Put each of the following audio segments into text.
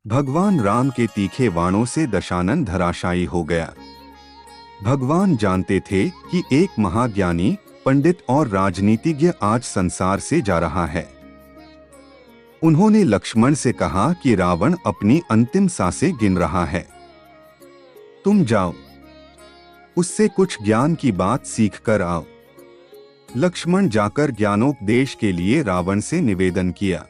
भगवान राम के तीखे बाणों से दशानन धराशायी हो गया। भगवान जानते थे कि एक महाज्ञानी, पंडित और राजनीतिज्ञ आज संसार से जा रहा है। उन्होंने लक्ष्मण से कहा कि रावण अपनी अंतिम सांसें गिन रहा है। तुम जाओ, उससे कुछ ज्ञान की बात सीख कर आओ। लक्ष्मण जाकर ज्ञानोपदेश के लिए रावण से निवेदन किया।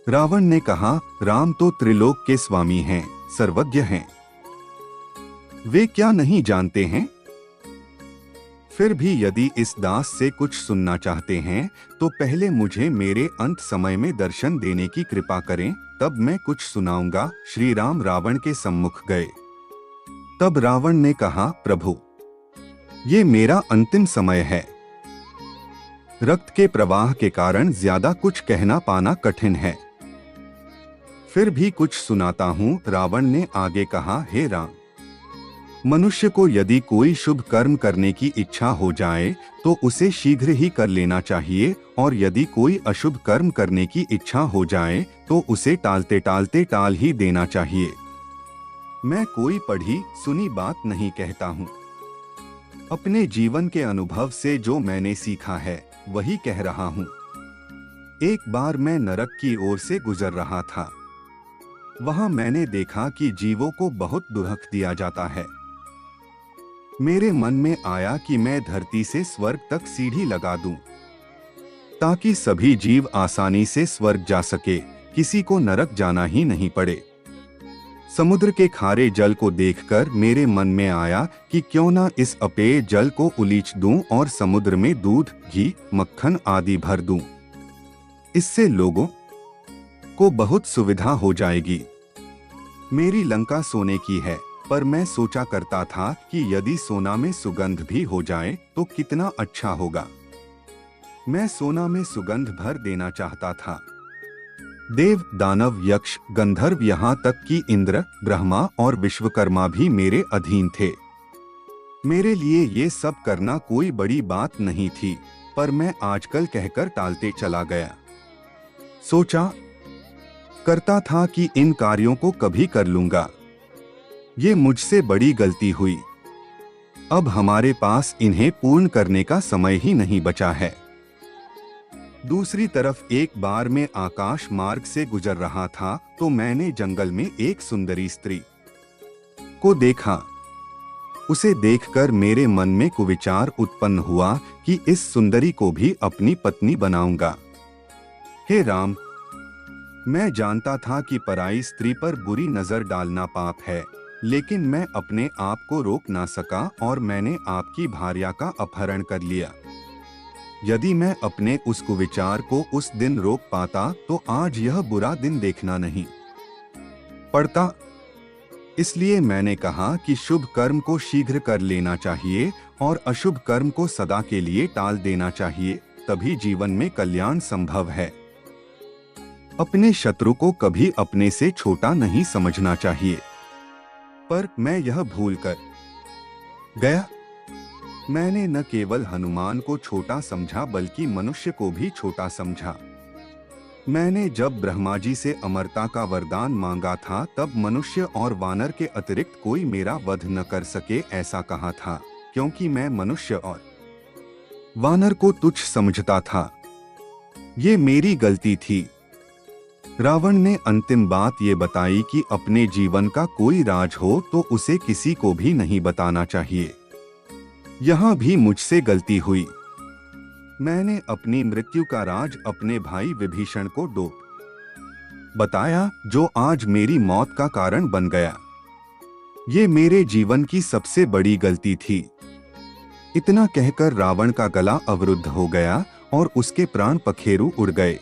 रावण ने कहा, राम तो त्रिलोक के स्वामी हैं, सर्वज्ञ हैं। वे क्या नहीं जानते हैं? फिर भी यदि इस दास से कुछ सुनना चाहते हैं तो पहले मुझे मेरे अंत समय में दर्शन देने की कृपा करें, तब मैं कुछ सुनाऊंगा। श्री राम रावण के सम्मुख गए। तब रावण ने कहा, प्रभु, ये मेरा अंतिम समय है। रक्त के प्रवाह के कारण ज्यादा कुछ कहना पाना कठिन है। फिर भी कुछ सुनाता हूँ। रावण ने आगे कहा, हे राम, मनुष्य को यदि कोई शुभ कर्म करने की इच्छा हो जाए तो उसे शीघ्र ही कर लेना चाहिए, और यदि कोई अशुभ कर्म करने की इच्छा हो जाए तो उसे टालते टालते टाल ही देना चाहिए। मैं कोई पढ़ी सुनी बात नहीं कहता हूँ। अपने जीवन के अनुभव से जो मैंने सीखा है वही कह रहा हूँ। एक बार मैं नरक की ओर से गुजर रहा था। वहां मैंने देखा कि जीवों को बहुत दुख दिया जाता है। मेरे मन में आया कि मैं धरती से स्वर्ग तक सीढ़ी लगा दूं, ताकि सभी जीव आसानी से स्वर्ग जा सके, किसी को नरक जाना ही नहीं पड़े। समुद्र के खारे जल को देखकर मेरे मन में आया कि क्यों ना इस अपेय जल को उलीच दूं और समुद्र में दूध, घी, मक्खन आदि भर दूं। इससे लोगों को बहुत सुविधा हो जाएगी। मेरी लंका सोने की है, पर मैं सोचा करता था कि यदि सोना में सुगंध भी हो जाए तो कितना अच्छा होगा। मैं सोना में सुगंध भर देना चाहता था। देव, दानव, यक्ष, गंधर्व, यहाँ तक कि इंद्र, ब्रह्मा और विश्वकर्मा भी मेरे अधीन थे। मेरे लिए ये सब करना कोई बड़ी बात नहीं थी, पर मैं आजकल कहकर टालते चला गया। सोचा करता था कि इन कार्यों को कभी कर लूंगा। ये मुझसे बड़ी गलती हुई। अब हमारे पास इन्हें पूर्ण करने का समय ही नहीं बचा है। दूसरी तरफ एक बार मैं आकाश मार्ग से गुजर रहा था तो मैंने जंगल में एक सुंदरी स्त्री को देखा। उसे देखकर मेरे मन में कुविचार उत्पन्न हुआ कि इस सुंदरी को भी अपनी पत्नी बनाऊंगा। हे राम, मैं जानता था कि पराई स्त्री पर बुरी नजर डालना पाप है, लेकिन मैं अपने आप को रोक ना सका और मैंने आपकी भार्या का अपहरण कर लिया। यदि मैं अपने उस कुविचार को उस दिन रोक पाता तो आज यह बुरा दिन देखना नहीं पड़ता। इसलिए मैंने कहा कि शुभ कर्म को शीघ्र कर लेना चाहिए और अशुभ कर्म को सदा के लिए टाल देना चाहिए, तभी जीवन में कल्याण संभव है। अपने शत्रु को कभी अपने से छोटा नहीं समझना चाहिए। पर मैं यह भूल कर गया। मैंने न केवल हनुमान को छोटा समझा बल्कि मनुष्य को भी छोटा समझा। मैंने जब ब्रह्मा जी से अमरता का वरदान मांगा था तब मनुष्य और वानर के अतिरिक्त कोई मेरा वध न कर सके ऐसा कहा था, क्योंकि मैं मनुष्य और वानर को तुच्छ समझता था। ये मेरी गलती थी। रावण ने अंतिम बात ये बताई कि अपने जीवन का कोई राज हो तो उसे किसी को भी नहीं बताना चाहिए। यहाँ भी मुझसे गलती हुई। मैंने अपनी मृत्यु का राज अपने भाई विभीषण को बताया, जो आज मेरी मौत का कारण बन गया। ये मेरे जीवन की सबसे बड़ी गलती थी। इतना कहकर रावण का गला अवरुद्ध हो गया और उसके प्राण पखेरु उड़ गए।